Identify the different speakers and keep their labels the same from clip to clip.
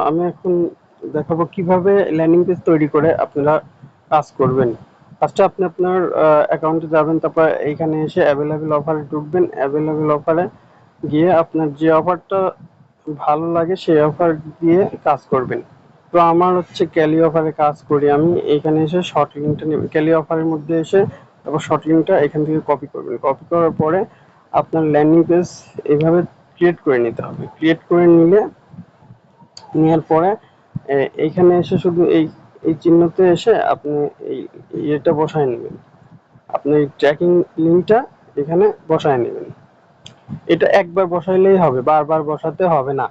Speaker 1: আমি এখন দেখাবো কিভাবে ল্যান্ডিং পেজ তৈরি করে আপনারা কাজ করবেন। ফার্স্টে আপনি আপনার অ্যাকাউন্টে যাবেন, তারপর এইখানে এসে অ্যাভেলেবেল অফারে ঢুকবেন। অ্যাভেলেবেল অফারে গিয়ে আপনার যে অফারটা ভালো লাগে সেই অফার দিয়ে কাজ করবেন। তো আমার হচ্ছে ক্যালি অফারে কাজ করি আমি। এইখানে এসে শর্ট লিঙ্কটা নেবেন, ক্যালি অফারের মধ্যে এসে তারপর শর্ট লিঙ্কটা এখান থেকে কপি করবেন। কপি করার পরে আপনার ল্যান্ডিং পেজ এইভাবে ক্রিয়েট করে নিতে হবে। ক্রিয়েট করে নেওয়ার পরে এইখানে এসে শুধু এই এই চিহ্নতে এসে আপনি এই ইয়েটা বসায় নেবেন, আপনি ট্র্যাকিং লিঙ্কটা এখানে বসায় নেবেন। এটা একবার বসাইলেই হবে, বারবার বসাতে হবে না,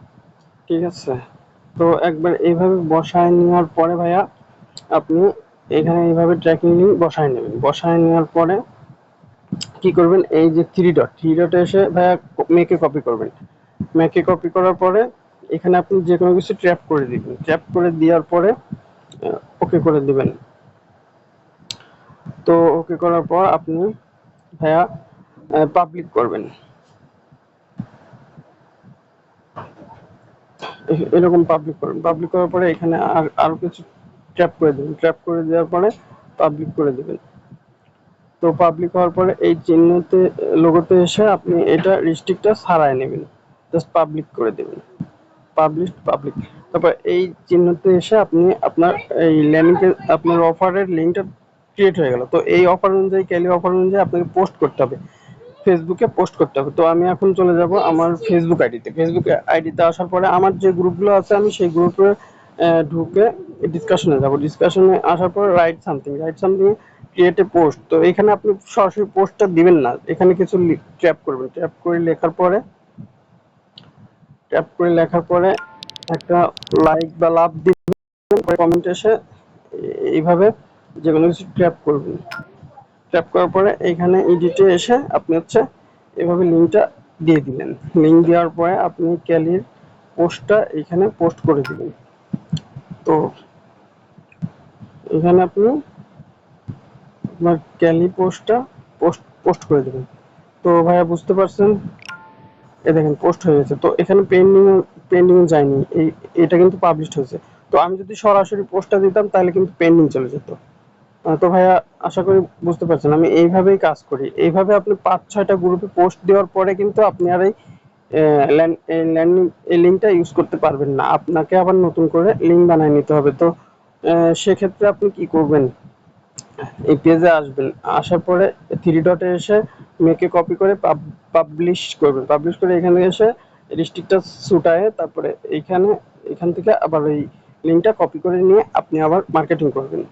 Speaker 1: ঠিক আছে? তো একবার এইভাবে বসায় নেওয়ার পরে ভাইয়া আপনি এখানে এইভাবে ট্র্যাকিং লিঙ্ক বসায় নেবেন। বসায় নেওয়ার পরে কি করবেন, এই যে থ্রি ডটে এসে ভাইয়া মেকে কপি করবেন। মেকে কপি করার পরে এখানে আপনি যে কোনো কিছু ট্র্যাপ করে দিবেন। ট্র্যাপ করে দেওয়ার পরে ওকে করে দিবেন। তো ওকে করার পর আপনি ভাইয়া পাবলিক করবেন। এরকম পাবলিক করবেন। পাবলিক করার পরে এখানে আরো কিছু ট্র্যাপ করে দেবেন। ট্র্যাপ করে দেওয়ার পরে পাবলিক করে দেবেন। তো পাবলিক হওয়ার পরে এই চিহ্নতে লোগোতে এসে আপনি এটা রিস্ট্রিক্টটা ছাড়াই নেবেন, জাস্ট পাবলিক করে দেবেন। পাবলিক, তারপর এই চিহ্নতে এসে আপনি আপনার এই ল্যান্ডিং আপনার অফারের লিঙ্কটা ক্রিয়েট হয়ে গেল। তো এই অফার অনুযায়ী, ক্যালি অফার অনুযায়ী আপনাকে পোস্ট করতে হবে, ফেসবুকে পোস্ট করতে হবে। তো আমি এখন চলে যাব আমার ফেসবুক আইডিতে। ফেসবুক আইডিতে আসার পরে আমার যে গ্রুপগুলো আছে আমি সেই গ্রুপে ঢুকে ডিসকাশনে যাব। ডিসকাশনে আসার পর right something create a post. তো এখানে আপনি সরাসরি পোস্টটা দিবেন না, এখানে কিছু ট্যাপ করবেন। ট্যাপ করে লেখার পরে একটা লাইক বা লাভ দিবেন। কমেন্ট এসে এইভাবে যে কোনো কিছু ট্যাপ করবেন। ট্যাপ করার পরে এখানে এডিটে এসে আপনি হচ্ছে এভাবে লিঙ্কটা দিয়ে দিলেন। লিঙ্ক দেওয়ার পরে আপনি ক্যালির পোস্টটা এখানে পোস্ট করে দিবেন। তো এখানে আপনি আপনার ক্যালি পোস্টটা পোস্ট করে দেবেন। তো ভাইয়া বুঝতে পারছেন? এই দেখেন পোস্ট হয়ে গেছে। তো এখানে পেন্ডিং যায়নি, এটা কিন্তু পাবলিশড হয়েছে। তো আমি যদি সরাসরি পোস্টটা দিতাম তাহলে কিন্তু পেন্ডিং চলে যেত। তো ভাইয়া আশা করি বুঝতে পারছেন আমি এইভাবেই কাজ করি। এইভাবে আপনি ৫-৬টা গ্রুপে পোস্ট দেওয়ার পরে কিন্তু আপনি আর এই ল্যান্ডিং এই লিঙ্কটা ইউজ করতে পারবেন না। আপনাকে আবার নতুন করে লিঙ্ক বানায় নিতে হবে। তো সেক্ষেত্রে আপনি কি করবেন, এই পেজে আসবেন। আসার পরে থ্রি ডটে এসে মেকে কপি করে পাবলিশ করবেন। পাবলিশ করে এখানে এসে রিস্ট্রিক্টটা ছুটায়ে তারপরে এখান থেকে আবার এই লিঙ্কটা কপি করে নিয়ে আপনি আবার মার্কেটিং করবেন।